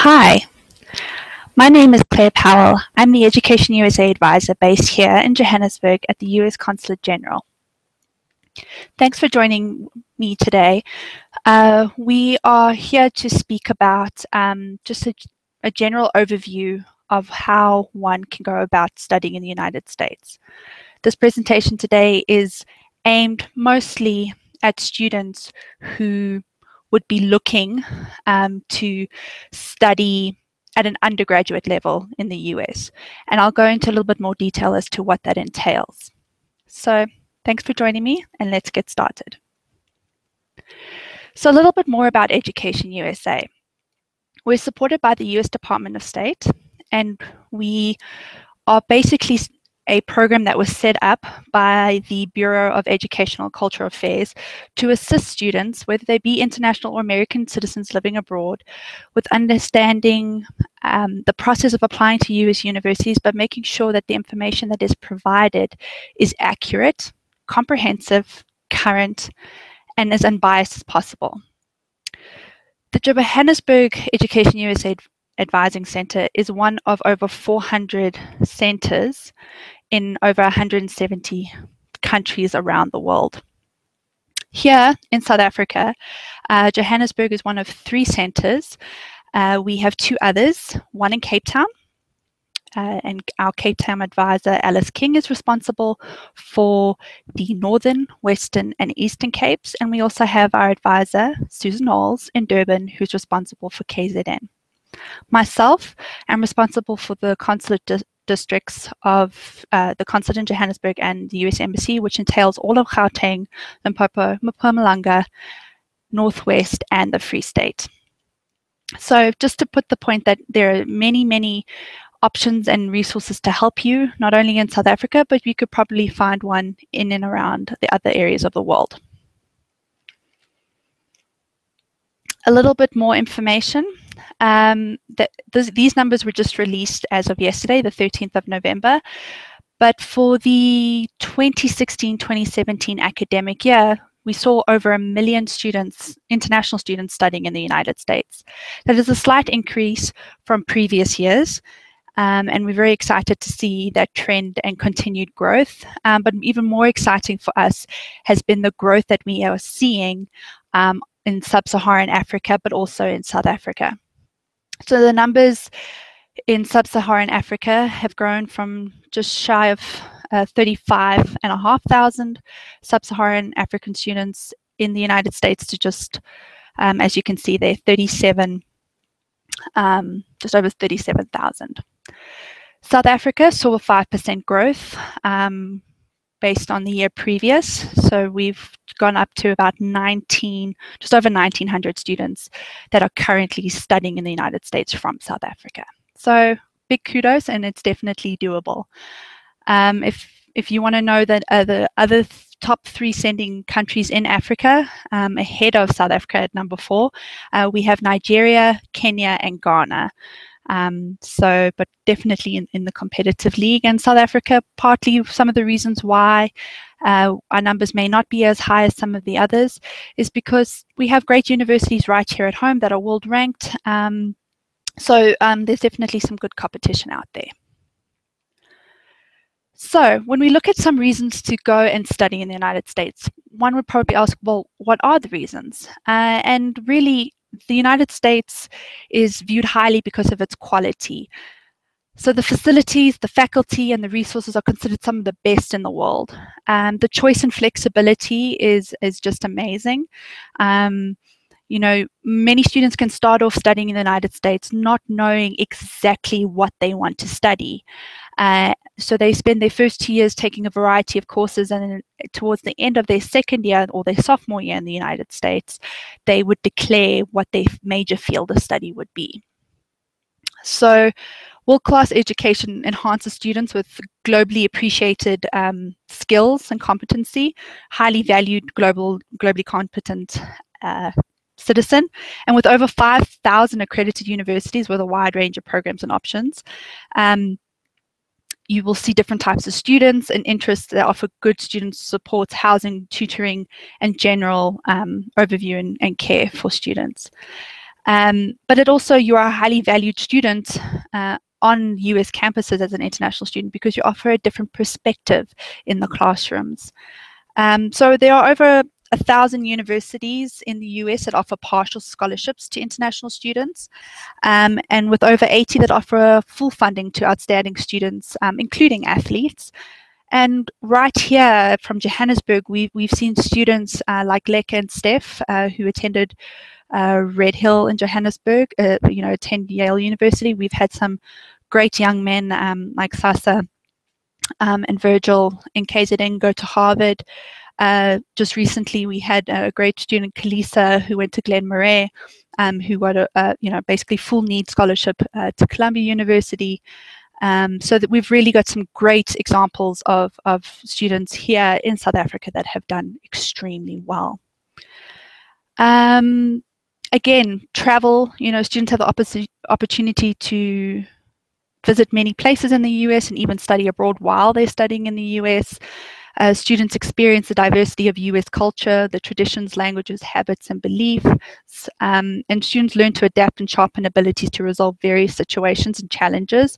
Hi, my name is Claire Powell. I'm the EducationUSA Adviser based here in Johannesburg at the US Consulate General. Thanks for joining me today. We are here to speak about just a general overview of how one can go about studying in the United States. This presentation today is aimed mostly at students who would be looking to study at an undergraduate level in the US. And I'll go into a little bit more detail as to what that entails. So thanks for joining me, and let's get started. So a little bit more about Education USA. We're supported by the US Department of State, and we are basically a program that was set up by the Bureau of Educational and Cultural Affairs to assist students, whether they be international or American citizens living abroad, with understanding the process of applying to US universities, but making sure that the information that is provided is accurate, comprehensive, current, and as unbiased as possible. The Johannesburg Education USA Advising Center is one of over 400 centers in over 170 countries around the world. Here in South Africa, Johannesburg is one of 3 centers. We have 2 others, one in Cape Town, and our Cape Town advisor, Alice King, is responsible for the Northern, Western, and Eastern Capes. And we also have our advisor, Susan Knowles, in Durban, who's responsible for KZN. Myself, I'm responsible for the consulate districts of the consulate in Johannesburg and the US Embassy, which entails all of Gauteng, Limpopo, Mpumalanga, Northwest, and the Free State. So just to put the point that there are many options and resources to help you, not only in South Africa, but you could probably find one in and around the other areas of the world. A little bit more information. These numbers were just released as of yesterday, the 13th of November. But for the 2016-2017 academic year, we saw over 1 million students, international students, studying in the United States. That is a slight increase from previous years. And we're very excited to see that trend and continued growth. But even more exciting for us has been the growth that we are seeing in sub-Saharan Africa, but also in South Africa. So the numbers in sub-Saharan Africa have grown from just shy of 35,500 sub-Saharan African students in the United States to just, as you can see there, 37, just over 37,000. South Africa saw a 5% growth based on the year previous. So we've gone up to about just over 1,900 students that are currently studying in the United States from South Africa. So big kudos, and it's definitely doable. If you want to know that the other top 3 sending countries in Africa, ahead of South Africa at number 4, we have Nigeria, Kenya, and Ghana. But definitely in the competitive league. And South Africa, partly some of the reasons why our numbers may not be as high as some of the others is because we have great universities right here at home that are world ranked. There's definitely some good competition out there. So when we look at some reasons to go and study in the United States, one would probably ask, well, what are the reasons? And really, the United States is viewed highly because of its quality. So the facilities, the faculty, and the resources are considered some of the best in the world. The choice and flexibility is just amazing. You know, many students can start off studying in the United States not knowing exactly what they want to study. So they spend their first 2 years taking a variety of courses, and then towards the end of their second year or their sophomore year in the United States, they would declare what their major field of study would be. So world-class education enhances students with globally appreciated skills and competency, highly valued, globally competent citizen, and with over 5,000 accredited universities with a wide range of programs and options. You will see different types of students and interests that offer good student support, housing, tutoring, and general overview and care for students. But it also, you are a highly valued student on US campuses as an international student because you offer a different perspective in the classrooms. So there are over 1,000 universities in the US that offer partial scholarships to international students, and with over 80 that offer full funding to outstanding students, including athletes. And right here from Johannesburg, we've seen students like Leka and Steph who attended Red Hill in Johannesburg, attend Yale University. We've had some great young men like Sasa and Virgil in KZN go to Harvard. Just recently, we had a great student, Kalisa, who went to Glen Moray, who got a basically full need scholarship to Columbia University. So that we've really got some great examples of students here in South Africa that have done extremely well. Again, travel, students have the opportunity to visit many places in the US and even study abroad while they're studying in the US. Students experience the diversity of US culture, the traditions, languages, habits, and beliefs. And students learn to adapt and sharpen abilities to resolve various situations and challenges,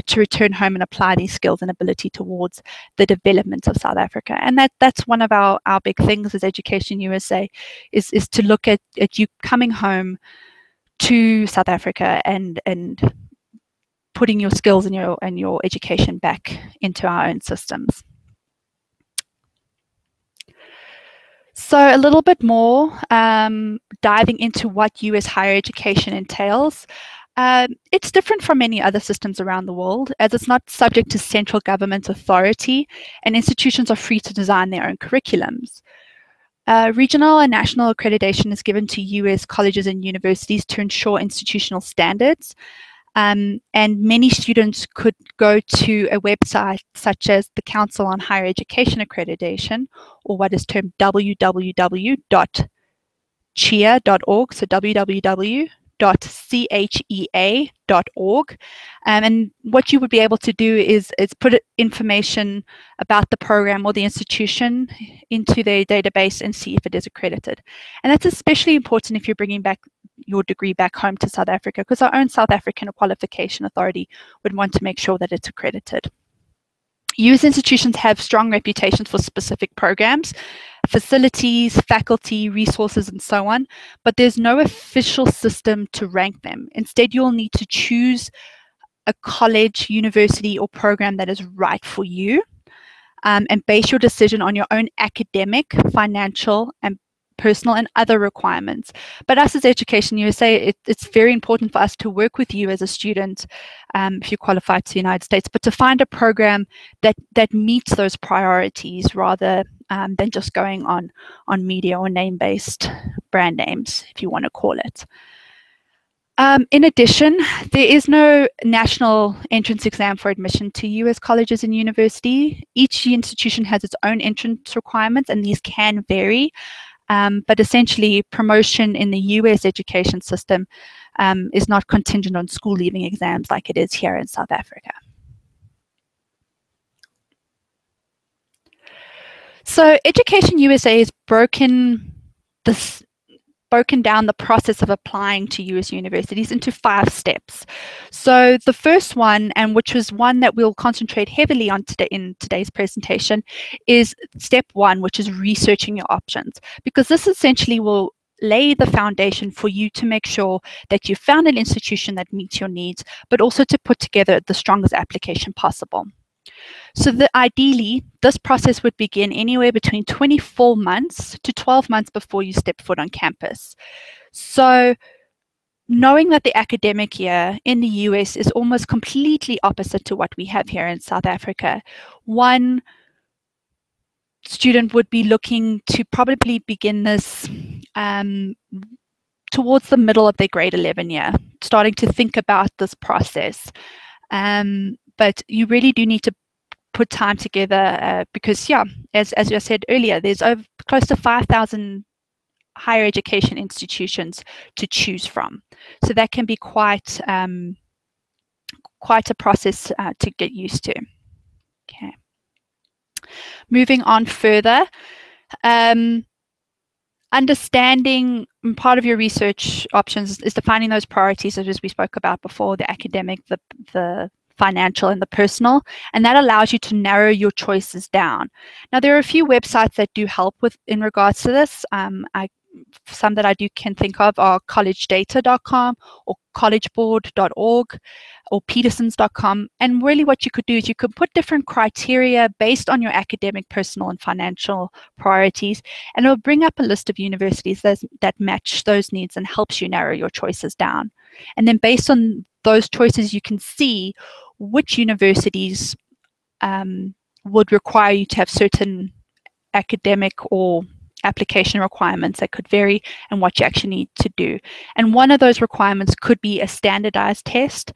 to return home and apply these skills and ability towards the development of South Africa. And that's one of our big things as Education USA, is to look at you coming home to South Africa and putting your skills and your education back into our own systems. So a little bit more diving into what US higher education entails. It's different from many other systems around the world, as it's not subject to central government authority, and institutions are free to design their own curriculums. Regional and national accreditation is given to US colleges and universities to ensure institutional standards. And many students could go to a website such as the Council on Higher Education Accreditation, or what is termed www.chea.org, so www.chea.org. And what you would be able to do is put information about the program or the institution into their database and see if it is accredited. And that's especially important if you're bringing back your degree back home to South Africa, because our own South African Qualification Authority would want to make sure that it's accredited. US institutions have strong reputations for specific programs, facilities, faculty, resources, and so on, but there's no official system to rank them. Instead, you'll need to choose a college, university, or program that is right for you, and base your decision on your own academic, financial, and personal and other requirements. But us as Education USA, it's very important for us to work with you as a student, if you qualify to the United States, but to find a program that meets those priorities rather than just going on media or name-based brand names, if you want to call it. In addition, there is no national entrance exam for admission to US colleges and university. Each institution has its own entrance requirements, and these can vary. But essentially, promotion in the US education system is not contingent on school leaving exams like it is here in South Africa. So Education USA has broken down the process of applying to US universities into 5 steps. So the first one, and which was one that we'll concentrate heavily on today in today's presentation, is step 1, which is researching your options, because this essentially will lay the foundation for you to make sure that you found an institution that meets your needs, but also to put together the strongest application possible. So ideally, this process would begin anywhere between 24 months to 12 months before you step foot on campus. So knowing that the academic year in the US is almost completely opposite to what we have here in South Africa, one student would be looking to probably begin this towards the middle of their grade 11 year, starting to think about this process. But you really do need to put time together because, yeah, as I said earlier, there's close to 5,000 higher education institutions to choose from. So that can be quite a process to get used to. Okay. Moving on further, understanding part of your research options is defining those priorities, as we spoke about before, the academic, the financial, and the personal, and that allows you to narrow your choices down. Now, there are a few websites that do help in regards to this. Some that I can think of are collegedata.com or collegeboard.org or petersons.com. And really what you could do is you could put different criteria based on your academic, personal, and financial priorities, and it'll bring up a list of universities that match those needs and helps you narrow your choices down. And then based on those choices, you can see which universities would require you to have certain academic or application requirements that could vary, and what you actually need to do. And one of those requirements could be a standardized test,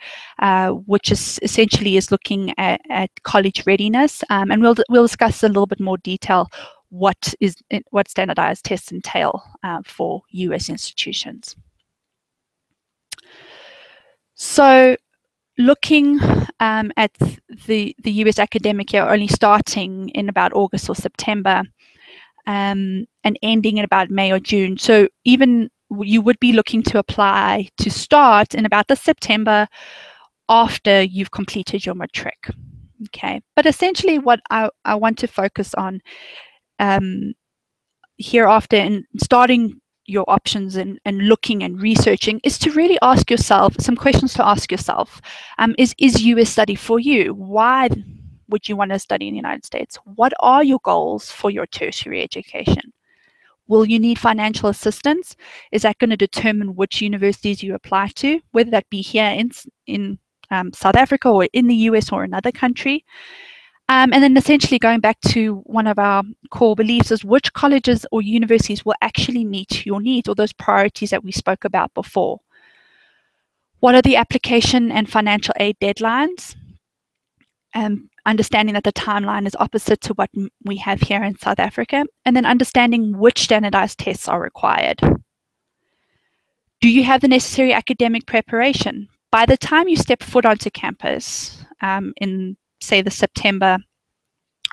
which is essentially looking at college readiness. And we'll discuss in a little bit more detail what standardized tests entail for US institutions. So looking at the US academic year only starting in about August or September, and ending in about May or June. So even you would be looking to apply to start in about the September after you've completed your matric. Okay, but essentially what I want to focus on hereafter in starting your options and looking and researching is to really ask yourself some questions to ask yourself. Is US study for you? Why would you want to study in the United States? What are your goals for your tertiary education? Will you need financial assistance? Is that going to determine which universities you apply to, whether that be here in South Africa or in the US or another country? And then essentially going back to one of our core beliefs is which colleges or universities will actually meet your needs or those priorities that we spoke about before. What are the application and financial aid deadlines? Understanding that the timeline is opposite to what we have here in South Africa, and then understanding which standardized tests are required. Do you have the necessary academic preparation? By the time you step foot onto campus in, say, the September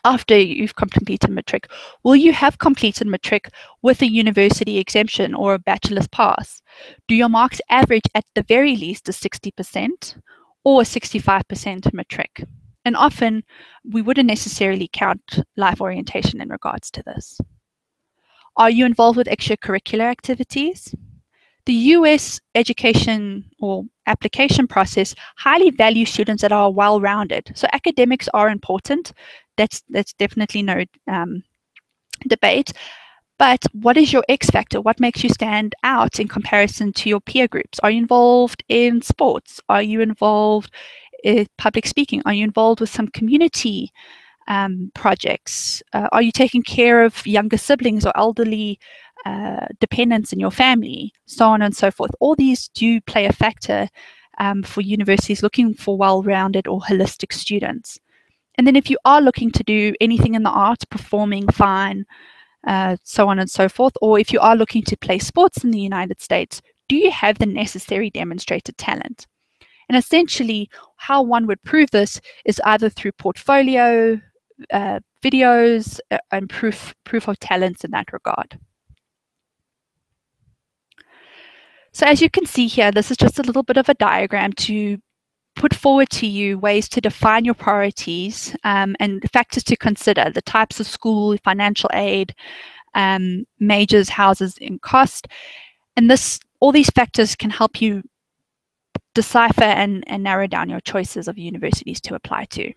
after you've completed matric, will you have completed matric with a university exemption or a bachelor's pass? Do your marks average at the very least a 60% or a 65% matric? And often we wouldn't necessarily count life orientation in regards to this. Are you involved with extracurricular activities? The US education or application process highly values students that are well-rounded. So academics are important. That's definitely no debate. But what is your X factor? What makes you stand out in comparison to your peer groups? Are you involved in sports? Are you involved in public speaking? Are you involved with some community projects? Are you taking care of younger siblings or elderly dependents in your family? So on and so forth. All these do play a factor for universities looking for well-rounded or holistic students. And then if you are looking to do anything in the arts, performing, fine, so on and so forth, or if you are looking to play sports in the United States, do you have the necessary demonstrated talent? And essentially, how one would prove this is either through portfolio, videos, and proof of talents in that regard. So as you can see here, this is just a little bit of a diagram to put forward to you ways to define your priorities and factors to consider, the types of school, financial aid, majors, houses, and cost. And all these factors can help you decipher and narrow down your choices of universities to apply to.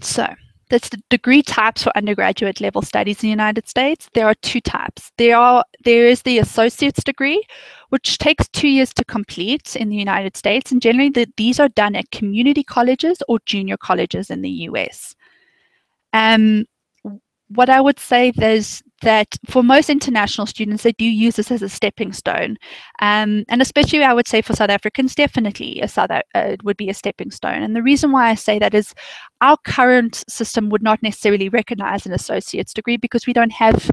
So that's the degree types for undergraduate level studies in the United States. There are two types. There is the associate's degree, which takes 2 years to complete in the United States, and generally these are done at community colleges or junior colleges in the US. What I would say is that for most international students, they do use this as a stepping stone. And especially I would say for South Africans, definitely it would be a stepping stone. And the reason why I say that is our current system would not necessarily recognize an associate's degree because we don't have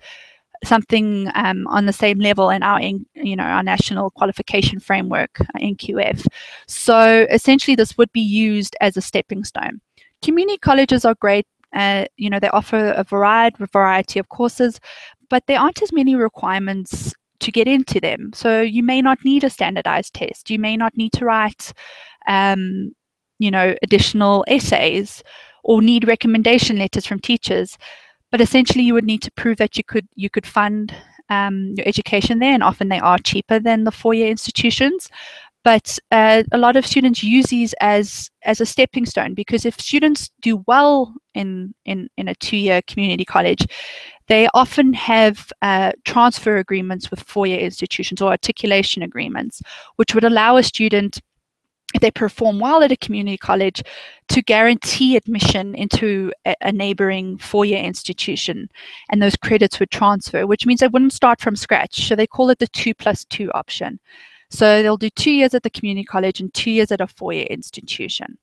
something on the same level in our national qualification framework, NQF. So essentially this would be used as a stepping stone. Community colleges are great. They offer a variety of courses, but there aren't as many requirements to get into them. So you may not need a standardized test. You may not need to write, additional essays or need recommendation letters from teachers. But essentially, you would need to prove that you could fund your education there, and often they are cheaper than the four-year institutions. But a lot of students use these as a stepping stone, because if students do well in a two-year community college, they often have transfer agreements with four-year institutions or articulation agreements, which would allow a student, if they perform well at a community college, to guarantee admission into a neighboring four-year institution, and those credits would transfer, which means they wouldn't start from scratch. So they call it the 2+2 option. So they'll do 2 years at the community college and 2 years at a four-year institution.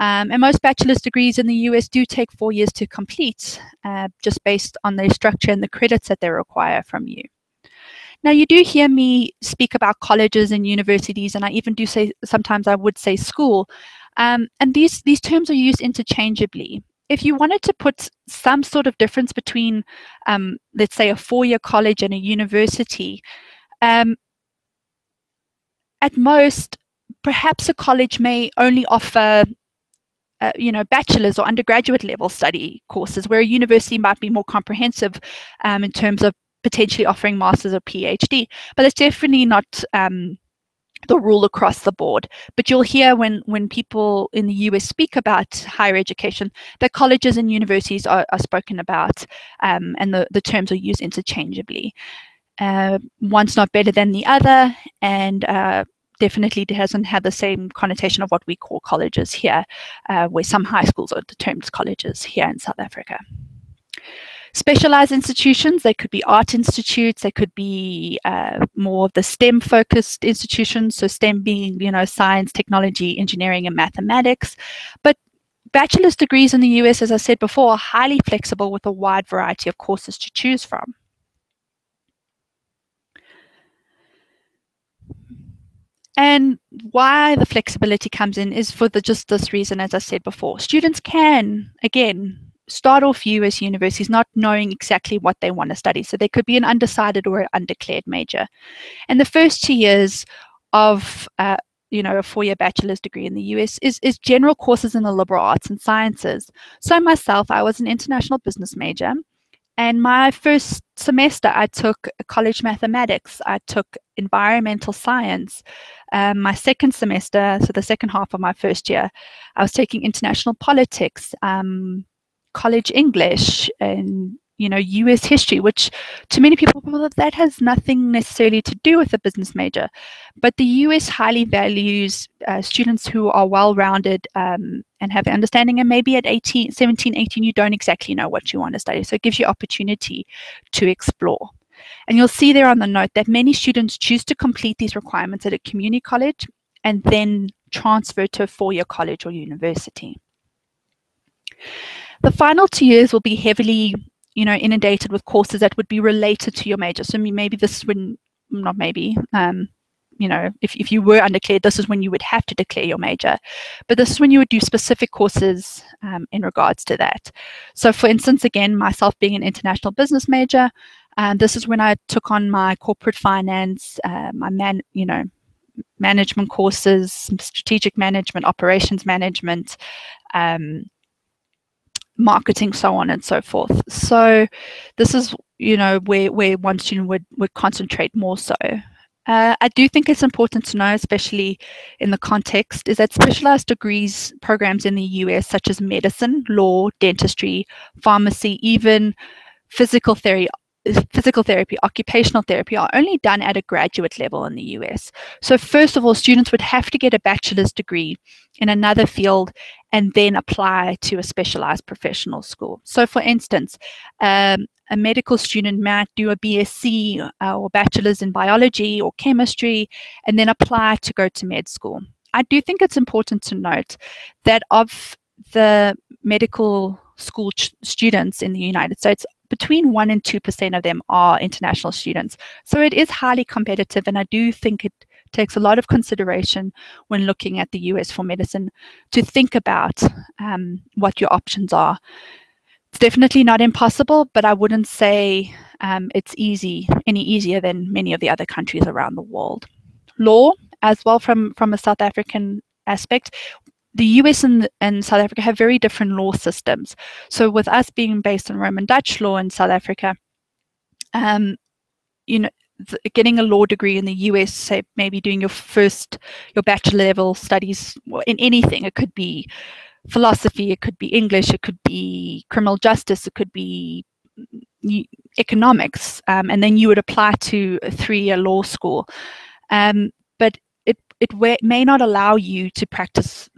And most bachelor's degrees in the US do take 4 years to complete, just based on their structure and the credits that they require from you. Now, you do hear me speak about colleges and universities, and I even do say, sometimes I would say school, and these terms are used interchangeably. If you wanted to put some sort of difference between, let's say, a four-year college and a university, at most, perhaps a college may only offer bachelor's or undergraduate level study courses, where a university might be more comprehensive in terms of potentially offering master's or PhD. But it's definitely not the rule across the board. But you'll hear when people in the US speak about higher education, that colleges and universities are spoken about, and the terms are used interchangeably. One's not better than the other, and definitely doesn't have the same connotation of what we call colleges here, where some high schools are termed colleges here in South Africa. Specialized institutions, they could be art institutes, they could be more of the STEM-focused institutions, so STEM being, science, technology, engineering, and mathematics. But bachelor's degrees in the US, as I said before, are highly flexible with a wide variety of courses to choose from. And why the flexibility comes in is for just this reason, as I said before. Students can, again, start off US universities not knowing exactly what they want to study. So they could be an undecided or an undeclared major. And the first 2 years of a four-year bachelor's degree in the US is general courses in the liberal arts and sciences. So myself, I was an international business major. And my first semester, I took college mathematics, I took environmental science. My second semester, so the second half of my first year, I was taking international politics, college English, and US history, which to many people, that has nothing necessarily to do with a business major. But the US highly values students who are well-rounded and have understanding, and maybe at 17, 18, you don't exactly know what you want to study. So it gives you opportunity to explore. And you'll see there on the note that many students choose to complete these requirements at a community college and then transfer to a four-year college or university. The final 2 years will be heavily inundated with courses that would be related to your major. So maybe this is when, not maybe, if you were undeclared, this is when you would have to declare your major. But this is when you would do specific courses in regards to that. So for instance, again, myself being an international business major, this is when I took on my corporate finance, my management courses, strategic management, operations management, marketing, so on and so forth. So this is, where one student would concentrate more so. I do think it's important to know, especially in the context, is that specialized degrees programs in the US, such as medicine, law, dentistry, pharmacy, even physical therapy, occupational therapy, are only done at a graduate level in the US. So first of all, students would have to get a bachelor's degree in another field and then apply to a specialized professional school. So for instance, a medical student might do a BSc or bachelor's in biology or chemistry and then apply to go to med school. I do think it's important to note that of the medical school students in the United States, between 1% and 2% of them are international students. So it is highly competitive, and I do think it takes a lot of consideration when looking at the US for medicine to think about what your options are. It's definitely not impossible, but I wouldn't say it's any easier than many of the other countries around the world. Law, as well, from a South African aspect, the US and South Africa have very different law systems. So with us being based on Roman Dutch law in South Africa, you know, getting a law degree in the US, say maybe doing your bachelor level studies in anything, it could be philosophy, it could be English, it could be criminal justice, it could be economics, and then you would apply to a 3-year law school. But it may not allow you to practice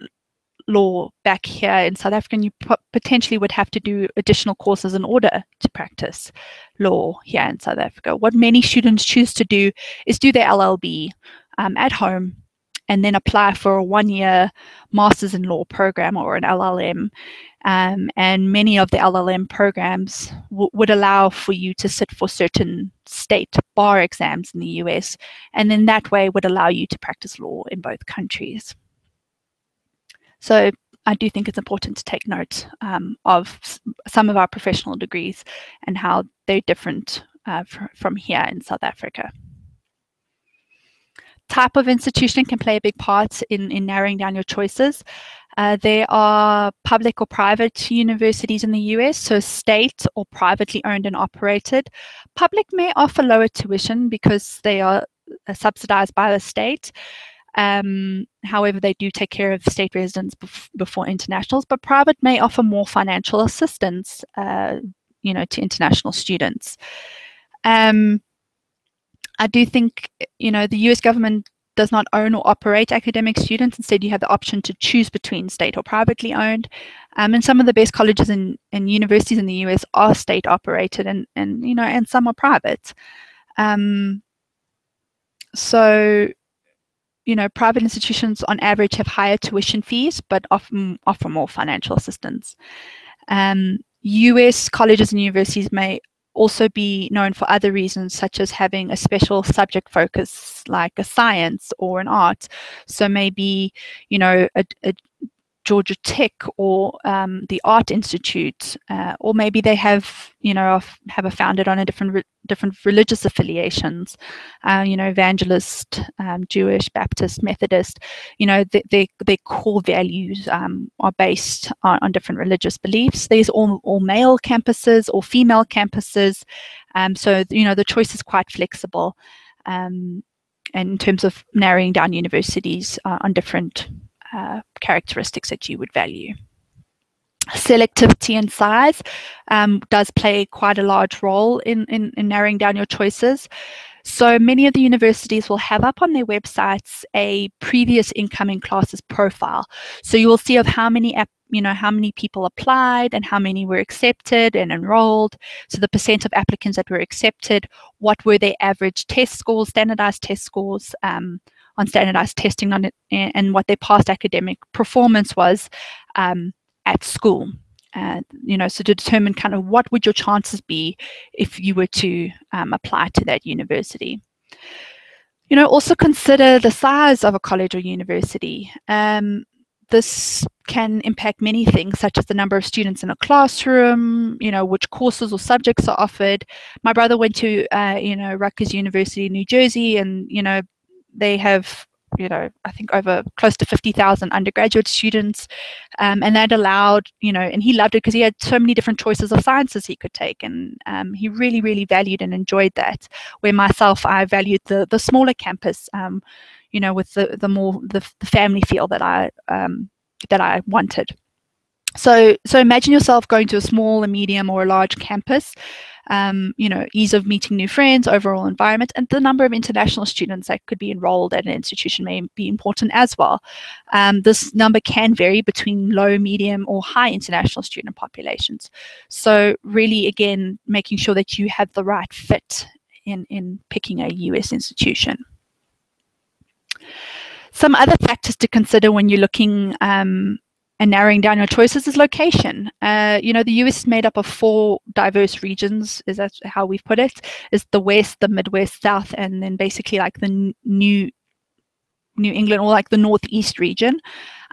law back here in South Africa, and you potentially would have to do additional courses in order to practice law here in South Africa. What many students choose to do is do their LLB at home and then apply for a 1-year Masters in Law program or an LLM. And many of the LLM programs would allow for you to sit for certain state bar exams in the US, and then that way would allow you to practice law in both countries. So I do think it's important to take note of some of our professional degrees and how they're different from here in South Africa. Type of institution can play a big part in narrowing down your choices. There are public or private universities in the US, so state or privately owned and operated. Public may offer lower tuition because they are subsidized by the state. However, they do take care of state residents before internationals, but private may offer more financial assistance, to international students. I do think, the US government does not own or operate academic students. Instead, you have the option to choose between state or privately owned. And some of the best colleges and universities in the US are state operated, and some are private. So private institutions on average have higher tuition fees, but often offer more financial assistance. US colleges and universities may also be known for other reasons, such as having a special subject focus, like a science or an art. So maybe, a Georgia Tech or the Art Institute, or maybe they have a founded on a different religious affiliations, evangelist, Jewish, Baptist, Methodist. Their core values are based on different religious beliefs. There's all male campuses or female campuses, so the choice is quite flexible, in terms of narrowing down universities on different characteristics that you would value. Selectivity and size does play quite a large role in narrowing down your choices. So many of the universities will have up on their websites a previous incoming classes profile. So you will see of how many people applied and how many were accepted and enrolled. So the percent of applicants that were accepted, what were their average test scores, standardized test scores, on standardized testing on it, and what their past academic performance was at school. So to determine kind of what would your chances be if you were to apply to that university. Also consider the size of a college or university. This can impact many things, such as the number of students in a classroom, which courses or subjects are offered. My brother went to, Rutgers University in New Jersey, and, they have, I think over close to 50,000 undergraduate students. And that allowed, and he loved it because he had so many different choices of sciences he could take. And he really, really valued and enjoyed that. Where myself, I valued the smaller campus, with the family feel that I wanted. So imagine yourself going to a small, a medium, or a large campus. Ease of meeting new friends, overall environment, and the number of international students that could be enrolled at an institution may be important as well. This number can vary between low, medium, or high international student populations. So really, again, making sure that you have the right fit in picking a US institution. Some other factors to consider when you're looking and narrowing down your choices is location. The US is made up of 4 diverse regions, is that how we've put it? Is the West, the Midwest, South, and then basically like the New England, or like the Northeast region.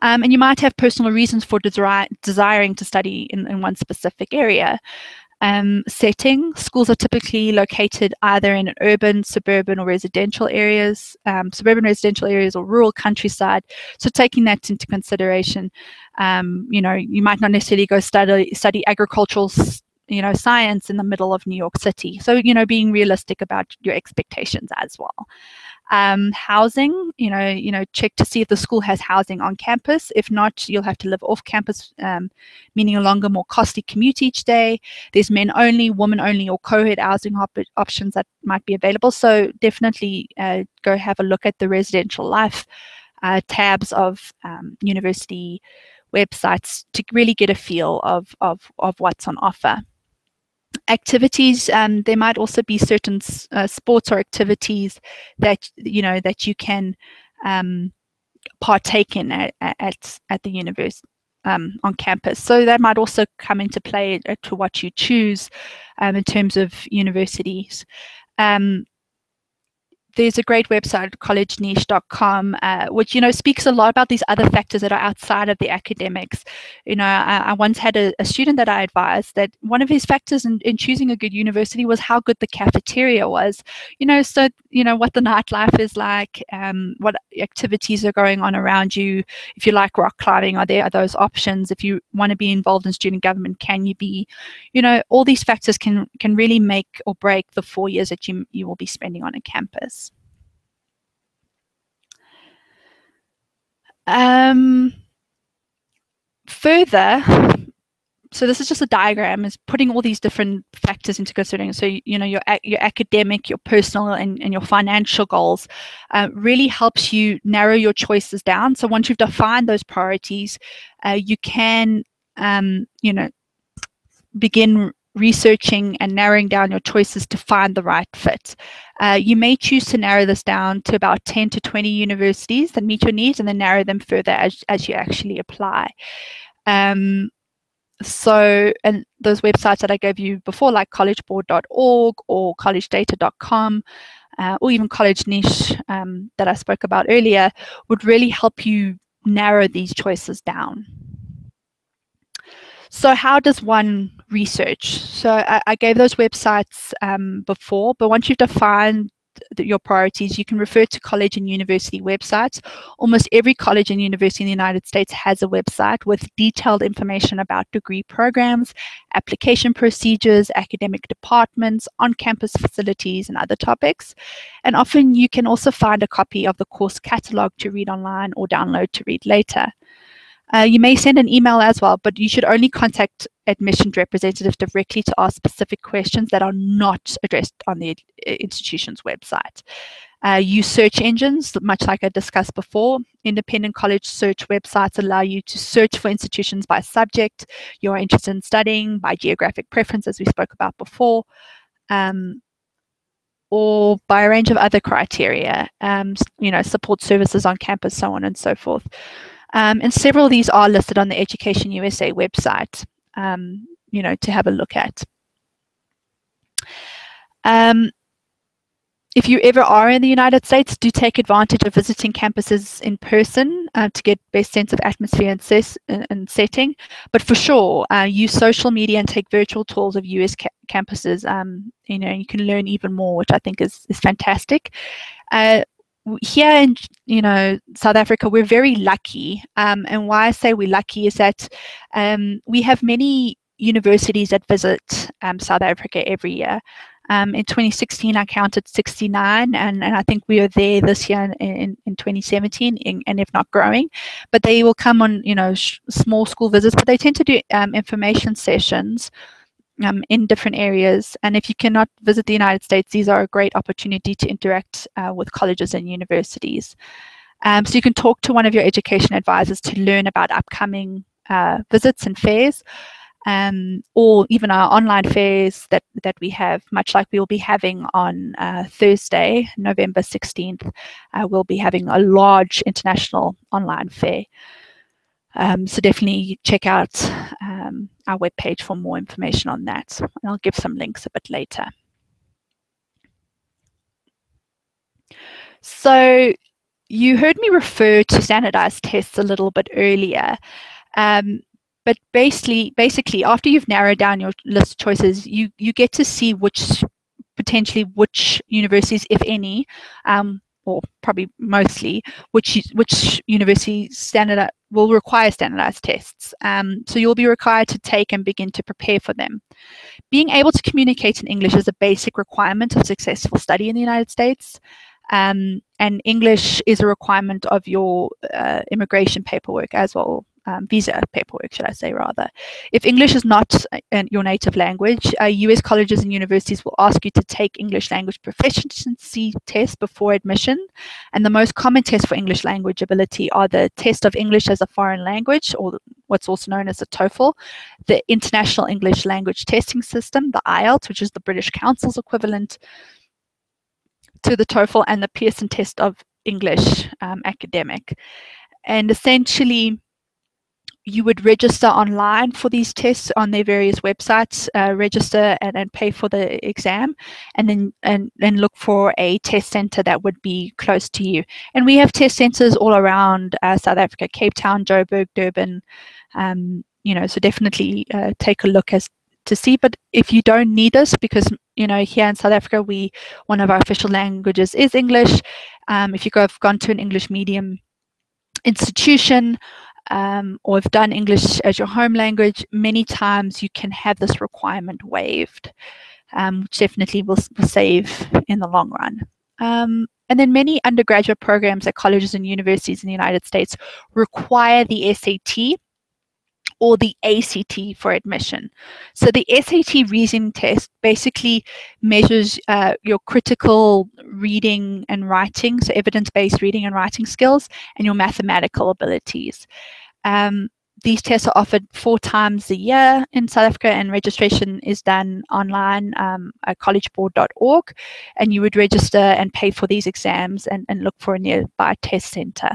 And you might have personal reasons for desiring to study in one specific area. Setting. Schools are typically located either in urban, suburban, or residential areas, or rural countryside. So taking that into consideration, you might not necessarily go study agricultural, science in the middle of New York City. So, being realistic about your expectations as well. Housing, check to see if the school has housing on campus. If not, you'll have to live off campus, meaning a longer, more costly commute each day. There's men only, women only, or co-ed housing options that might be available. So definitely go have a look at the residential life tabs of university websites to really get a feel of what's on offer. Activities, there might also be certain sports or activities that you can partake in at the university on campus. So that might also come into play to what you choose in terms of universities. There's a great website, collegeniche.com, which speaks a lot about these other factors that are outside of the academics. I once had a student that I advised that one of his factors in choosing a good university was how good the cafeteria was. So what the nightlife is like, what activities are going on around you. If you like rock climbing, are those options? If you want to be involved in student government, can you be? All these factors can really make or break the 4 years that you will be spending on a campus. Further, so this is just a diagram, is putting all these different factors into consideration. So your academic, your personal, and your financial goals really helps you narrow your choices down. So once you've defined those priorities, you can begin researching and narrowing down your choices to find the right fit. You may choose to narrow this down to about 10 to 20 universities that meet your needs, and then narrow them further as you actually apply. So, and those websites that I gave you before, like collegeboard.org or collegedata.com, or even College Niche that I spoke about earlier, would really help you narrow these choices down. So how does one research? So I gave those websites before, but once you've defined your priorities, you can refer to college and university websites. Almost every college and university in the United States has a website with detailed information about degree programs, application procedures, academic departments, on-campus facilities, and other topics. And often you can also find a copy of the course catalog to read online or download to read later. You may send an email as well, but you should only contact admissions representatives directly to ask specific questions that are not addressed on the institution's website. Use search engines, much like I discussed before. Independent college search websites allow you to search for institutions by subject you're interested in studying, by geographic preference, as we spoke about before, or by a range of other criteria, support services on campus, so on and so forth. And several of these are listed on the EducationUSA website, to have a look at. If you ever are in the United States, do take advantage of visiting campuses in person to get best sense of atmosphere and setting. But for sure, use social media and take virtual tours of US campuses. You can learn even more, which I think is fantastic. Here in South Africa, we're very lucky, and why I say we're lucky is that we have many universities that visit South Africa every year. In 2016, I counted 69, and I think we are there this year in 2017, and if not growing. But they will come on small school visits, but they tend to do information sessions in different areas. And if you cannot visit the United States, these are a great opportunity to interact with colleges and universities. So you can talk to one of your education advisors to learn about upcoming visits and fairs, or even our online fairs that we have, much like we will be having on Thursday, November 16th. We'll be having a large international online fair. So definitely check out our webpage for more information on that. And I'll give some links a bit later. So you heard me refer to standardized tests a little bit earlier. But basically, after you've narrowed down your list of choices, you get to see potentially which universities, if any, or probably mostly, which university will require standardized tests. So you'll be required to take and begin to prepare for them. Being able to communicate in English is a basic requirement of successful study in the United States. And English is a requirement of your immigration paperwork as well. Visa paperwork, should I say, rather. If English is not your native language, US colleges and universities will ask you to take English language proficiency tests before admission. And the most common tests for English language ability are the test of English as a foreign language, or what's also known as the TOEFL, the International English Language Testing System, the IELTS, which is the British Council's equivalent to the TOEFL, and the Pearson Test of English Academic. And essentially, you would register online for these tests on their various websites, register and pay for the exam, and then look for a test center that would be close to you. And we have test centers all around South Africa: Cape Town, Joburg, Durban. So definitely take a look to see. But if you don't need this, because here in South Africa, one of our official languages is English. If you've gone to an English medium institution, or have done English as your home language, many times you can have this requirement waived, which definitely will save in the long run. And then many undergraduate programs at colleges and universities in the United States require the SAT or the ACT for admission. So the SAT reasoning test basically measures your critical reading and writing, so evidence-based reading and writing skills, and your mathematical abilities. These tests are offered 4 times a year in South Africa, and registration is done online at collegeboard.org, and you would register and pay for these exams and look for a nearby test center.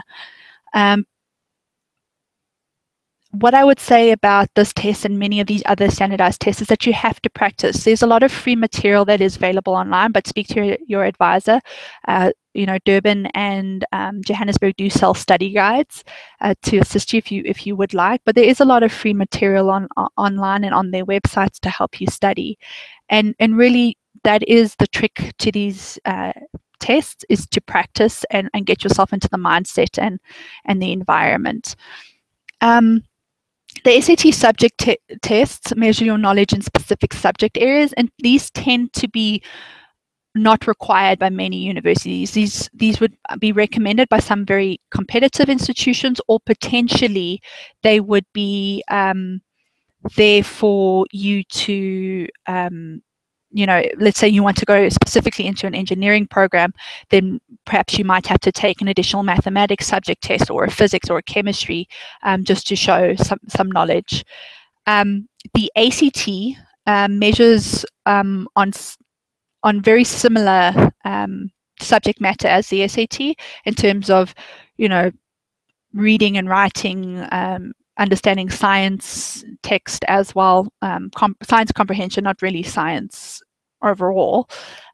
What I would say about this test and many of these other standardized tests is that you have to practice. There's a lot of free material that is available online, but speak to your advisor. Durban and Johannesburg do sell study guides to assist you if you would like. But there is a lot of free material online and on their websites to help you study. And really, that is the trick to these tests, is to practice and get yourself into the mindset and the environment. The SAT subject tests measure your knowledge in specific subject areas, and these tend to be not required by many universities. These would be recommended by some very competitive institutions, or potentially they would be there for you to let's say you want to go specifically into an engineering program, then perhaps you might have to take an additional mathematics subject test, or a physics or a chemistry, just to show some knowledge. The ACT measures on very similar subject matter as the SAT in terms of, reading and writing, understanding science text as well, science comprehension, not really science overall,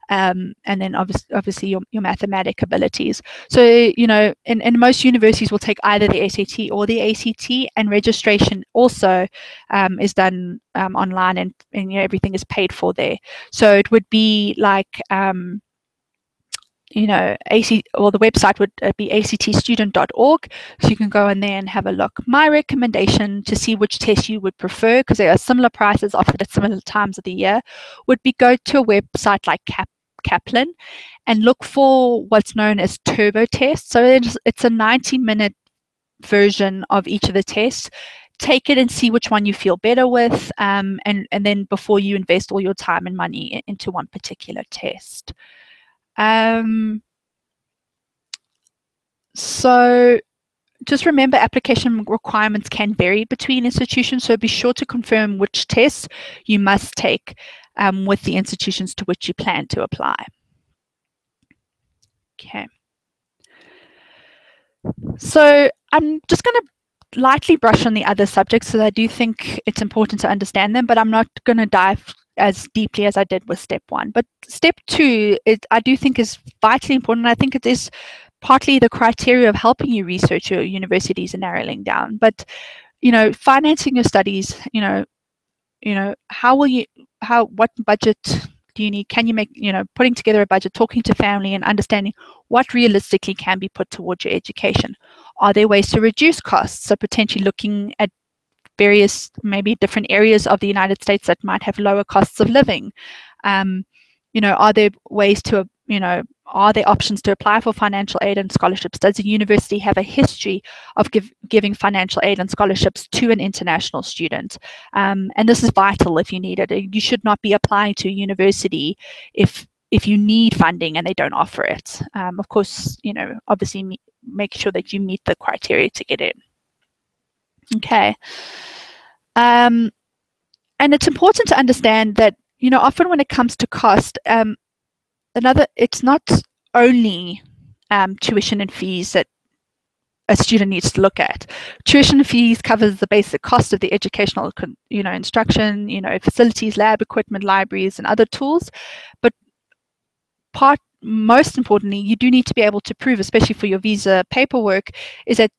and then obviously your mathematic abilities. So, and most universities will take either the SAT or the ACT, and registration also is done online, and everything is paid for there. So it would be like, the website would be actstudent.org, so you can go in there and have a look. My recommendation to see which test you would prefer, because there are similar prices offered at similar times of the year, would be go to a website like Kaplan and look for what's known as turbo tests. So it's a 90-minute version of each of the tests. Take it and see which one you feel better with, and then before you invest all your time and money into one particular test. So just remember, application requirements can vary between institutions, so be sure to confirm which tests you must take with the institutions to which you plan to apply. Okay. So I'm just going to lightly brush on the other subjects, because I do think it's important to understand them, but I'm not going to dive as deeply as I did with step 1. But step 2, I do think is vitally important. I think it is partly the criteria of helping you research your universities are narrowing down. But, financing your studies, what budget do you need? Can you make, putting together a budget, talking to family and understanding what realistically can be put towards your education. Are there ways to reduce costs? So potentially looking at various, maybe different areas of the United States that might have lower costs of living. Are there ways to, are there options to apply for financial aid and scholarships? Does a university have a history of giving financial aid and scholarships to an international student? And this is vital if you need it. You should not be applying to a university if you need funding and they don't offer it. Of course, obviously make sure that you meet the criteria to get in. Okay. And it's important to understand that, often when it comes to cost, it's not only tuition and fees that a student needs to look at. Tuition and fees covers the basic cost of the educational, instruction, facilities, lab equipment, libraries, and other tools. But most importantly, you do need to be able to prove, especially for your visa paperwork, is that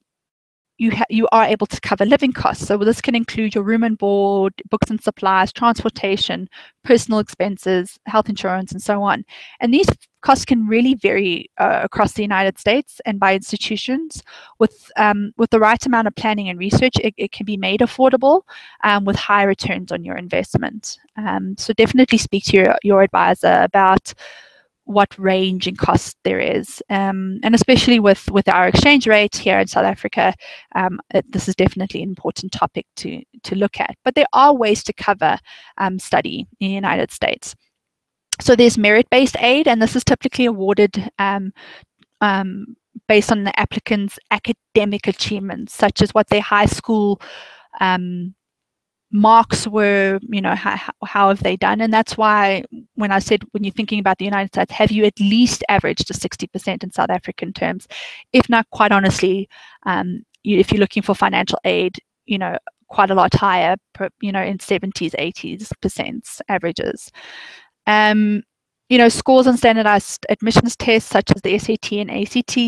you are able to cover living costs. So this can include your room and board, books and supplies, transportation, personal expenses, health insurance, and so on. And these costs can really vary across the United States and by institutions. With the right amount of planning and research, it can be made affordable with high returns on your investment. So definitely speak to your advisor about what range in cost there is, and especially with our exchange rate here in South Africa, this is definitely an important topic to look at. But there are ways to cover study in the United States. So there's merit-based aid, and this is typically awarded based on the applicant's academic achievements, such as what their high school marks were, how have they done? And that's why when I said, when you're thinking about the United States, have you at least averaged to 60% in South African terms? If not, quite honestly, if you're looking for financial aid, quite a lot higher, in 70s, 80s% averages. Scores on standardized admissions tests such as the SAT and ACT,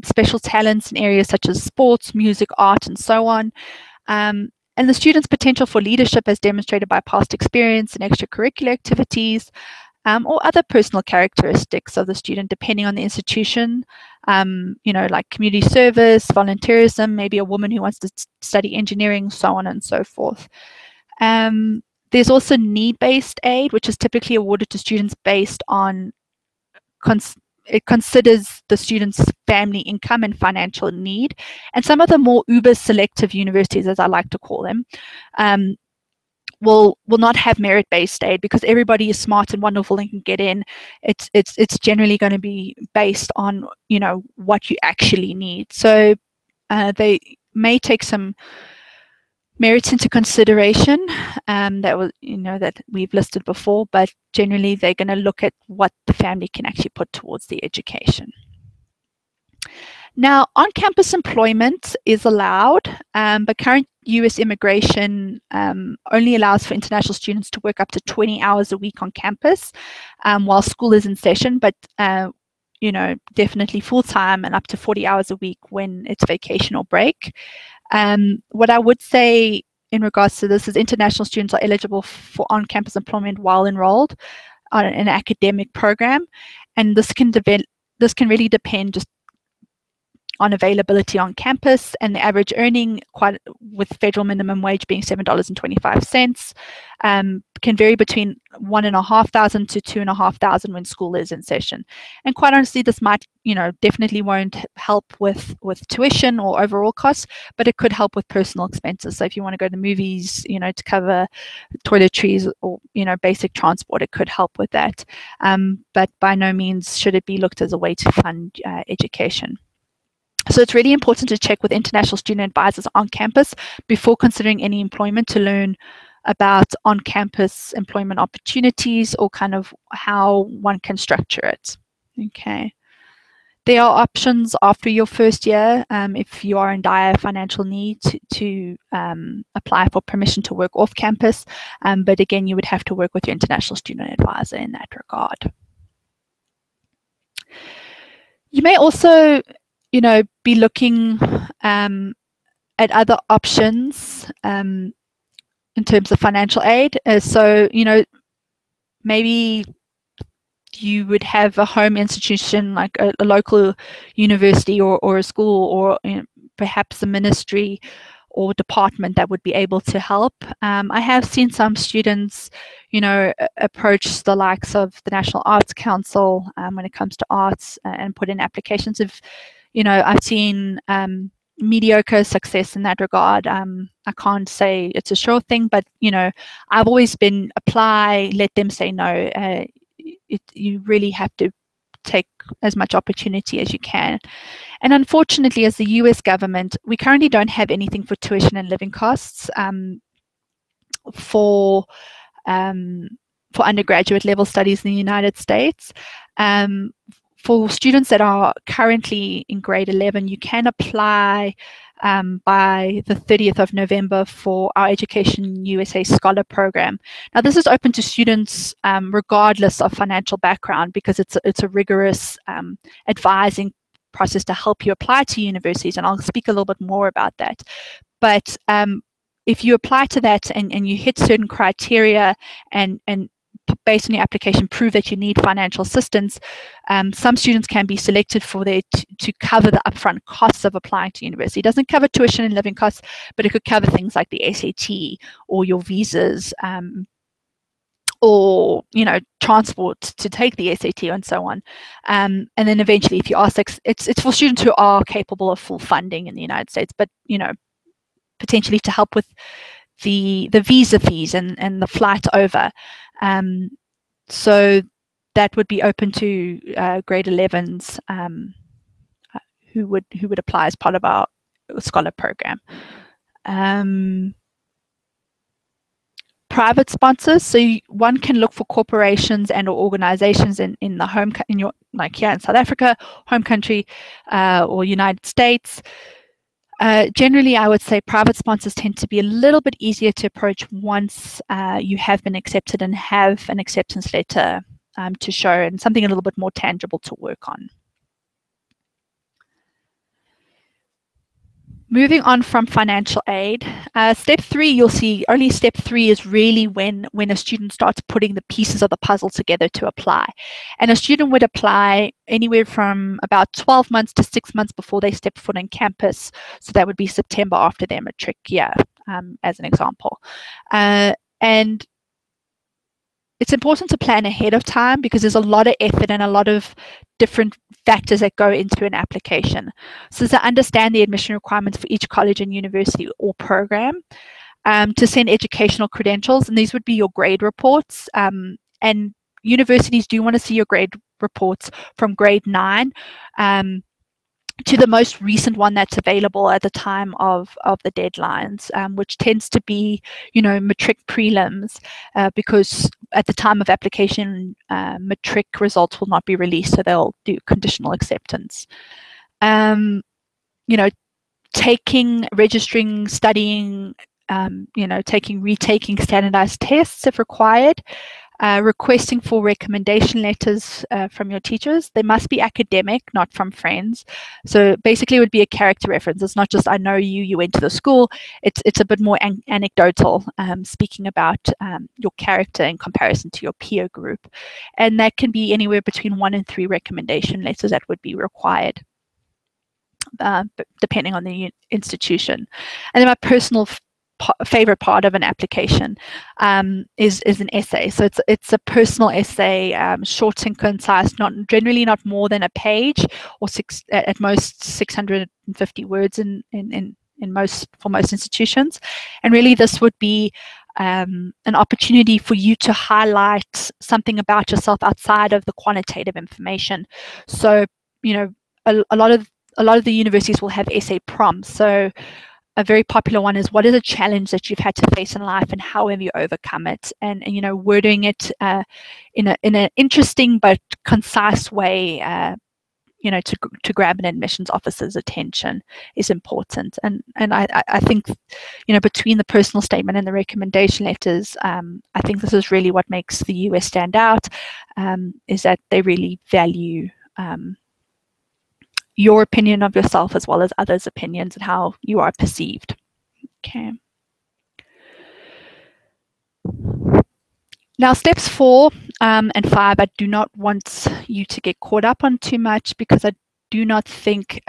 special talents in areas such as sports, music, art, and so on. And the student's potential for leadership as demonstrated by past experience and extracurricular activities, or other personal characteristics of the student depending on the institution, like community service, volunteerism, maybe a woman who wants to study engineering, so on and so forth. There's also need-based aid, which is typically awarded to students based on it considers the student's family income and financial need. And some of the more uber selective universities, as I like to call them, will not have merit-based aid because everybody is smart and wonderful and can get in. It's generally going to be based on what you actually need. So they may take some merits into consideration that we've listed before, but generally they're going to look at what the family can actually put towards the education. Now, on-campus employment is allowed, but current US immigration only allows for international students to work up to 20 hours a week on campus while school is in session, but definitely full-time and up to 40 hours a week when it's vacation or break. What I would say in regards to this is international students are eligible for on-campus employment while enrolled on an academic program, and this can really depend just on availability on campus, and the average earning, with federal minimum wage being $7.25, can vary between $1,500 to $2,500 when school is in session. And quite honestly, this might, definitely won't help with tuition or overall costs, but it could help with personal expenses. So if you want to go to the movies, to cover toiletries or, basic transport, it could help with that. But by no means should it be looked as a way to fund education. So it's really important to check with international student advisors on campus before considering any employment to learn about on-campus employment opportunities or kind of how one can structure it. Okay. There are options after your first year if you are in dire financial need to apply for permission to work off campus. But again, you would have to work with your international student advisor in that regard. You may also, be looking at other options in terms of financial aid. So, maybe you would have a home institution like a local university or a school, or perhaps a ministry or department that would be able to help. I have seen some students, approach the likes of the National Arts Council when it comes to arts, and put in applications. I've seen mediocre success in that regard. I can't say it's a sure thing, but I've always been apply, let them say no. You really have to take as much opportunity as you can. And unfortunately, as the US government, we currently don't have anything for tuition and living costs for undergraduate level studies in the United States. For students that are currently in grade 11, you can apply by the 30th of November for our Education USA Scholar Program. Now, this is open to students regardless of financial background, because it's a rigorous advising process to help you apply to universities, and I'll speak a little bit more about that. But if you apply to that and you hit certain criteria and based on your application prove that you need financial assistance, some students can be selected for to cover the upfront costs of applying to university. It doesn't cover tuition and living costs, but it could cover things like the SAT or your visas, or transport to take the SAT and so on. And then eventually, if you are it's for students who are capable of full funding in the United States, but potentially to help with the visa fees and the flight over. So that would be open to grade 11s who would apply as part of our scholar program. Private sponsors, so one can look for corporations and or organizations in the home, like here in South Africa, home country, or United States. Generally, I would say private sponsors tend to be a little bit easier to approach once you have been accepted and have an acceptance letter to show, and something a little bit more tangible to work on. Moving on from financial aid, step 3, you'll see only step 3 is really when a student starts putting the pieces of the puzzle together to apply. And a student would apply anywhere from about 12 months to 6 months before they step foot on campus. So that would be September after their matric year, as an example. And it's important to plan ahead of time, because there's a lot of effort and a lot of different factors that go into an application. So to understand the admission requirements for each college and university or program, to send educational credentials, and these would be your grade reports. And universities do want to see your grade reports from grade 9 to the most recent one that's available at the time of the deadlines, which tends to be, matric prelims, because at the time of application, matric results will not be released, so they'll do conditional acceptance. Registering, studying, retaking standardized tests if required. Requesting for recommendation letters from your teachers. They must be academic, not from friends. So basically it would be a character reference. It's not just, I know you went to the school. It's a bit more anecdotal, speaking about your character in comparison to your peer group. And that can be anywhere between 1 and 3 recommendation letters that would be required, depending on the institution. And then my personal favorite part of an application is an essay. So it's a personal essay, short and concise, generally not more than a page, or at most 650 words for most institutions. And really, this would be an opportunity for you to highlight something about yourself outside of the quantitative information. So a lot of the universities will have essay prompts. So a very popular one is, what is a challenge that you've had to face in life and how have you overcome it? And wording it in an interesting but concise way, to grab an admissions officer's attention is important. And I think, between the personal statement and the recommendation letters, I think this is really what makes the US stand out, is that they really value your opinion of yourself as well as others' opinions and how you are perceived. Okay. Now, steps 4 and 5, I do not want you to get caught up on too much because I do not think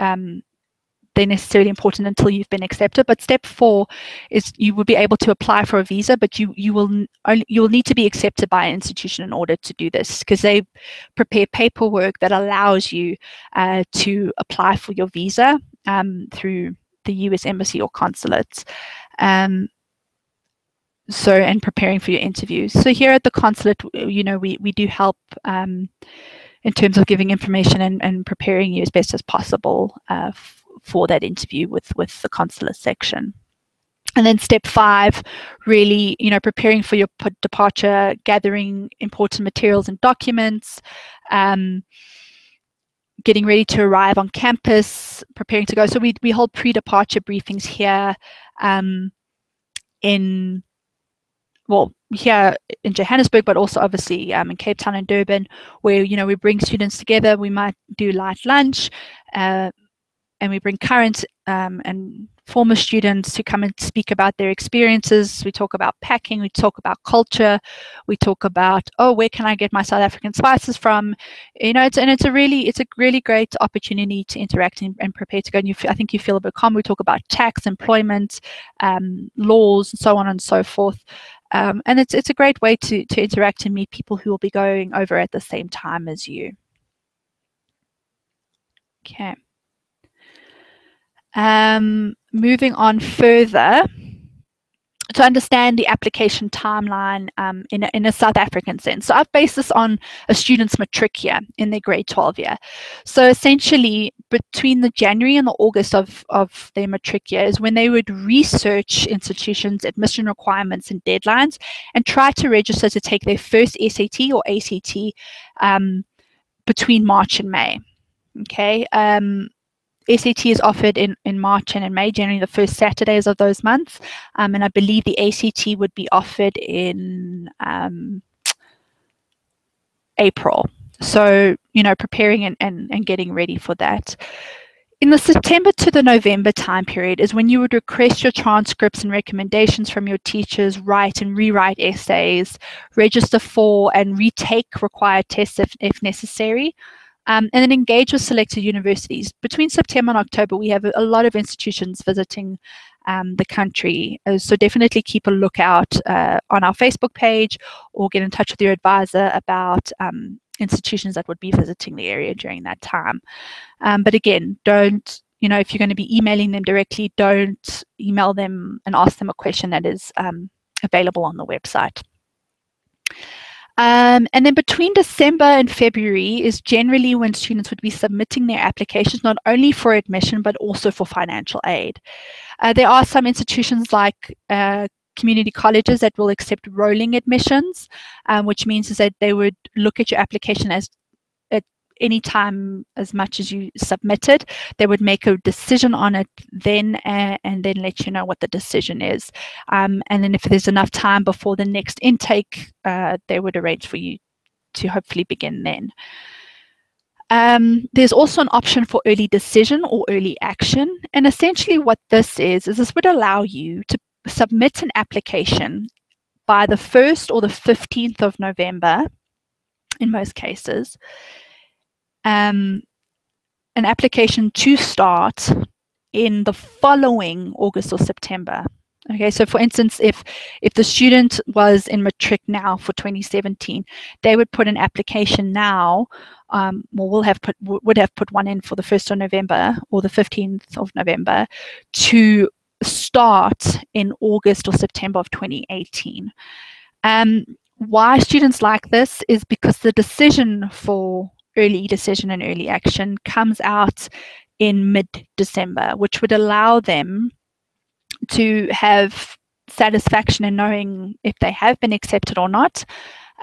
they're necessarily important until you've been accepted. But step 4 is you will be able to apply for a visa, but you will need to be accepted by an institution in order to do this, because they prepare paperwork that allows you to apply for your visa through the US Embassy or consulates. And preparing for your interviews. So here at the consulate, we do help in terms of giving information and preparing you as best as possible for that interview with the consulate section. And then step 5, really, preparing for your departure, gathering important materials and documents, getting ready to arrive on campus, preparing to go. So we hold pre-departure briefings here here in Johannesburg, but also obviously in Cape Town and Durban, where we bring students together. We might do light lunch, and we bring current and former students to come and speak about their experiences. We talk about packing, we talk about culture, we talk about, where can I get my South African spices from? It's a really great opportunity to interact and prepare to go. And I think you feel a bit calm. We talk about tax, employment, laws, and so on and so forth. And it's a great way to interact and meet people who will be going over at the same time as you. Okay. Moving on further, to understand the application timeline in a South African sense. So I've based this on a student's matric year in their grade 12 year. So essentially, between the January and the August of their matric year is when they would research institutions' admission requirements and deadlines and try to register to take their first SAT or ACT between March and May. Okay. SAT is offered in March and in May, generally the first Saturdays of those months. And I believe the ACT would be offered in April. So, preparing and getting ready for that. In the September to the November time period is when you would request your transcripts and recommendations from your teachers, write and rewrite essays, register for and retake required tests if necessary. And then engage with selected universities. Between September and October, we have a lot of institutions visiting the country. So definitely keep a lookout on our Facebook page or get in touch with your advisor about institutions that would be visiting the area during that time. But again, don't, if you're going to be emailing them directly, don't email them and ask them a question that is available on the website. And then between December and February is generally when students would be submitting their applications, not only for admission, but also for financial aid. There are some institutions like community colleges that will accept rolling admissions, which means is that they would look at your application as at any time as much as you submitted. They would make a decision on it then and then let you know what the decision is. And then if there's enough time before the next intake, they would arrange for you to hopefully begin then. There's also an option for early decision or early action. And essentially what this is this would allow you to submit an application by the 1st or the 15th of November, in most cases, an application to start in the following August or September. Okay, so for instance, if the student was in matric now for 2017, they would put an application now, would have put one in for the 1st of November or the 15th of November to start in August or September of 2018. Why students like this is because the decision for early decision and early action comes out in mid-December, which would allow them to have satisfaction in knowing if they have been accepted or not,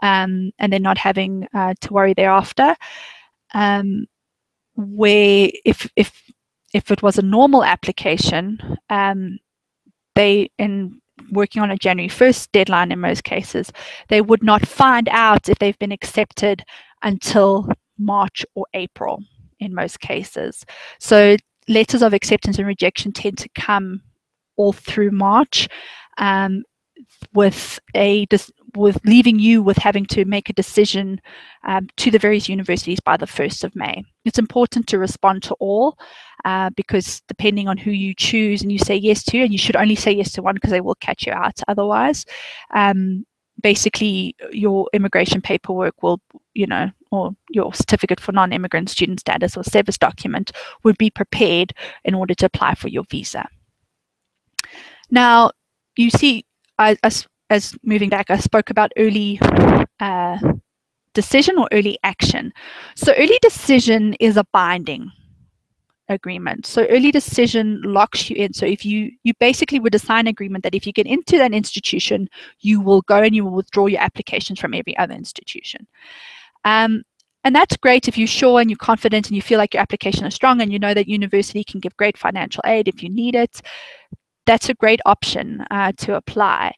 and then not having to worry thereafter. Where if it was a normal application, working on a January 1st deadline in most cases, they would not find out if they've been accepted until March or April in most cases. So letters of acceptance and rejection tend to come all through March, with leaving you with having to make a decision to the various universities by the 1st of May. It's important to respond to all, because depending on who you choose and you say yes to, and you should only say yes to one because they will catch you out otherwise, basically your immigration paperwork will, or your certificate for non-immigrant student status or SEVIS document would be prepared in order to apply for your visa. Now, you see, as moving back, I spoke about early decision or early action. So early decision is a binding agreement. So early decision locks you in. So if you basically would assign an agreement that if you get into that institution, you will go and you will withdraw your applications from every other institution. And that's great if you're sure and you're confident and you feel like your application is strong and you know that university can give great financial aid if you need it. That's a great option to apply.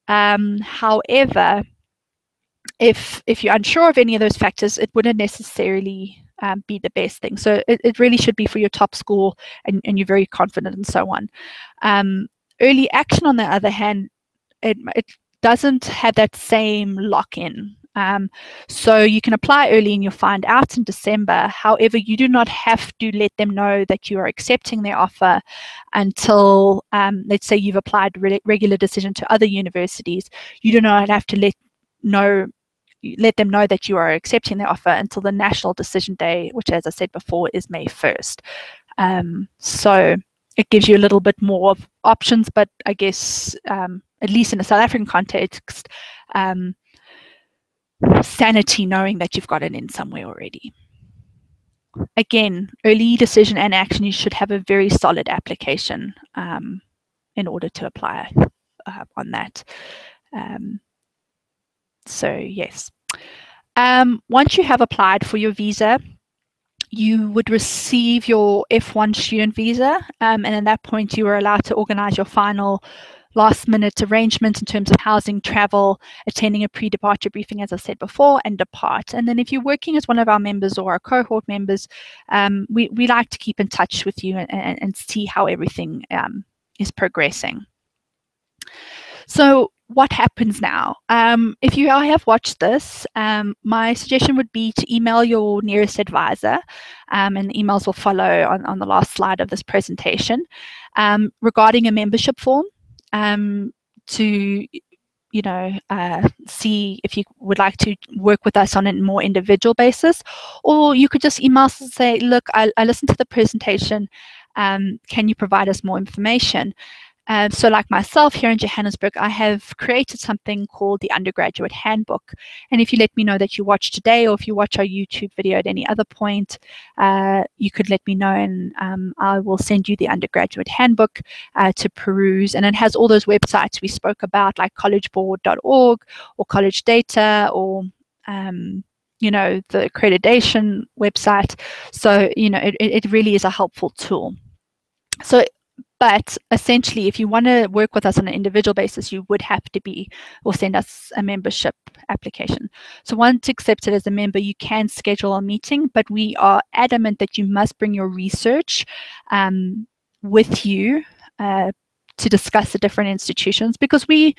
However, if you're unsure of any of those factors, it wouldn't necessarily be the best thing. So it really should be for your top school and you're very confident and so on. Early action, on the other hand, it doesn't have that same lock-in. So you can apply early and you'll find out in December. However, you do not have to let them know that you are accepting their offer until, let's say you've applied regular decision to other universities. You do not have to let them know that you are accepting their offer until the national decision day, which, as I said before, is May 1st. So it gives you a little bit more of options, but I guess, at least in a South African context, sanity knowing that you've got it in somewhere already. Again, early decision and action, you should have a very solid application in order to apply on that. So yes. Once you have applied for your visa, you would receive your F1 student visa, and at that point you are allowed to organize your final last-minute arrangements in terms of housing, travel, attending a pre-departure briefing, as I said before, and depart. And then if you're working as one of our members or our cohort members, we like to keep in touch with you and see how everything is progressing. So what happens now? If you have watched this, my suggestion would be to email your nearest advisor, and the emails will follow on the last slide of this presentation, regarding a membership form, to see if you would like to work with us on a more individual basis, or you could just email us and say, look, I listened to the presentation, can you provide us more information? So like myself here in Johannesburg, I have created something called the Undergraduate Handbook. And if you let me know that you watch today, or if you watch our YouTube video at any other point, you could let me know, and I will send you the Undergraduate Handbook to peruse. And it has all those websites we spoke about, like collegeboard.org or College Data, or the accreditation website. So, it really is a helpful tool. So, but essentially, if you want to work with us on an individual basis, you would have to send us a membership application. So once accepted as a member, you can schedule a meeting, but we are adamant that you must bring your research with you to discuss the different institutions, because we,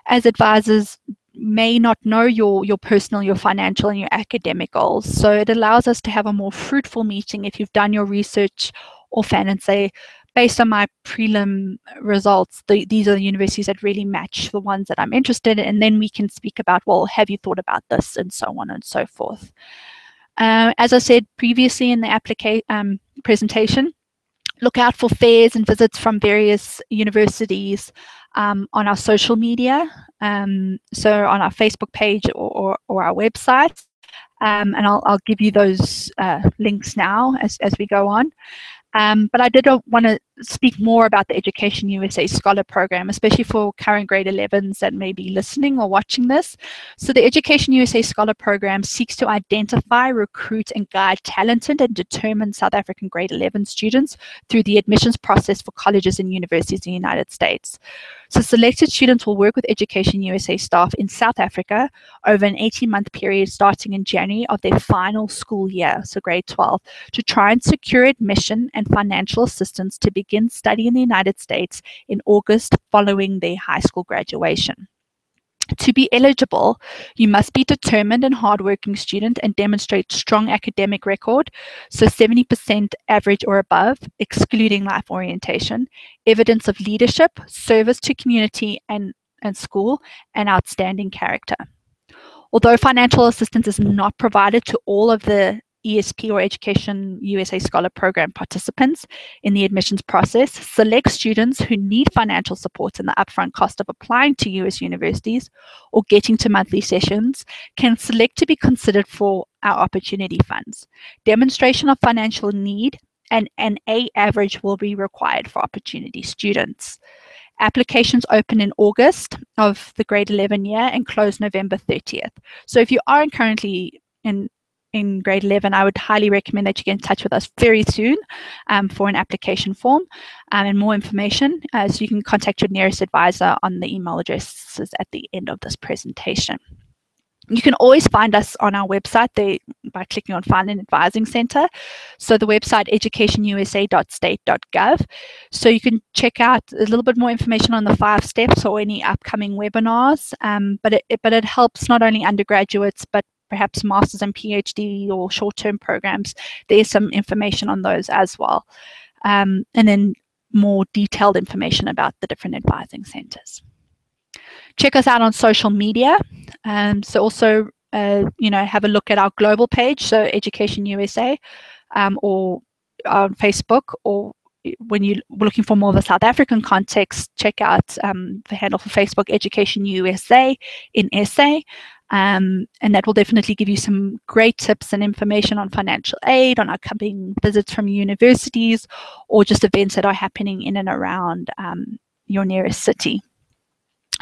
as advisors, may not know your personal, your financial, and your academic goals. So it allows us to have a more fruitful meeting if you've done your research offhand and say, based on my prelim results, these are the universities that really match the ones that I'm interested in. And then we can speak about, well, have you thought about this, and so on and so forth. As I said previously in the presentation, look out for fairs and visits from various universities on our social media, so on our Facebook page or our website. And I'll give you those links now as we go on. But I did want to speak more about the Education USA Scholar Program, especially for current grade 11s that may be listening or watching this. So the Education USA Scholar Program seeks to identify, recruit, and guide talented and determined South African grade 11 students through the admissions process for colleges and universities in the United States. So selected students will work with Education USA staff in South Africa over an 18-month period starting in January of their final school year, so grade 12, to try and secure admission and financial assistance to begin study in the United States in August following their high school graduation. To be eligible, you must be determined and hardworking student and demonstrate strong academic record, so 70% average or above, excluding life orientation, evidence of leadership, service to community and school, and outstanding character. Although financial assistance is not provided to all of the ESP or Education USA Scholar Program participants in the admissions process, select students who need financial support in the upfront cost of applying to US universities or getting to monthly sessions can select to be considered for our opportunity funds. Demonstration of financial need and an A average will be required for opportunity students. Applications open in August of the grade 11 year and close November 30th. So if you aren't currently in grade 11, I would highly recommend that you get in touch with us very soon for an application form and more information. So you can contact your nearest advisor on the email addresses at the end of this presentation. You can always find us on our website there by clicking on Find an Advising Center. So the website educationusa.state.gov. So you can check out a little bit more information on the 5 steps or any upcoming webinars. But it helps not only undergraduates, but perhaps master's and PhD or short-term programs. There's some information on those as well. And then more detailed information about the different advising centers. Check us out on social media. So also, have a look at our global page, so Education USA, or on Facebook, or when you're looking for more of a South African context, check out the handle for Facebook, Education USA in SA. And that will definitely give you some great tips and information on financial aid, on upcoming visits from universities, or just events that are happening in and around your nearest city.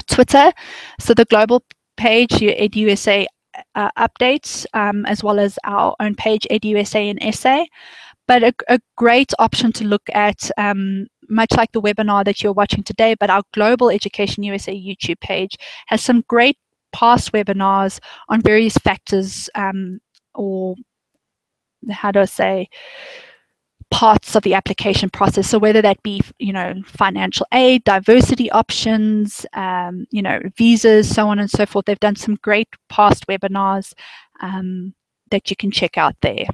Twitter, so the global page, your EduSA updates, as well as our own page, EduSA in SA. But a great option to look at, much like the webinar that you're watching today, but our global Education USA YouTube page has some great past webinars on various factors, or how do I say, parts of the application process. So whether that be, financial aid, diversity options, visas, so on and so forth. They've done some great past webinars that you can check out there.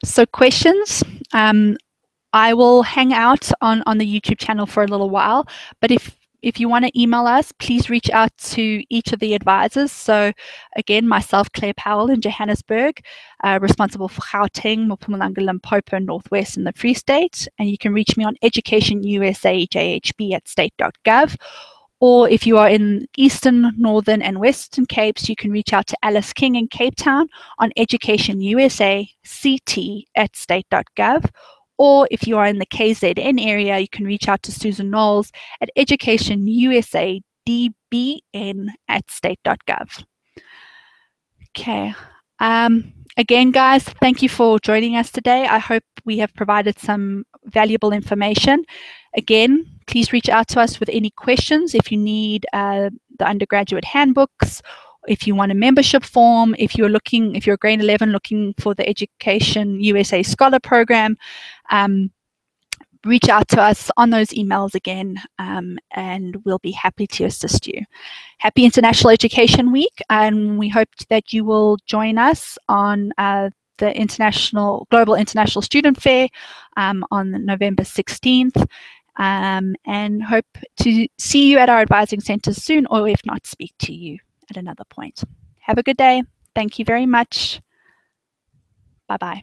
So questions, I will hang out on the YouTube channel for a little while, but if you want to email us, please reach out to each of the advisors. So again, myself, Claire Powell in Johannesburg, responsible for Gauteng, Mpumalanga, Limpopo, Northwest and the Free State. And you can reach me on educationusajhb@state.gov. Or if you are in Eastern, Northern and Western Capes, you can reach out to Alice King in Cape Town on educationusact@state.gov. Or if you are in the KZN area, you can reach out to Susan Knowles at educationusadbn@state.gov. Okay. Again, guys, thank you for joining us today. I hope we have provided some valuable information. Again, please reach out to us with any questions. If you need the undergraduate handbooks, if you want a membership form, if you're grade 11 looking for the Education USA Scholar Program, reach out to us on those emails again, and we'll be happy to assist you. Happy International Education Week, and we hope that you will join us on the Global International Student Fair on November 16th, and hope to see you at our advising centers soon, or if not, speak to you at another point. Have a good day. Thank you very much. Bye-bye.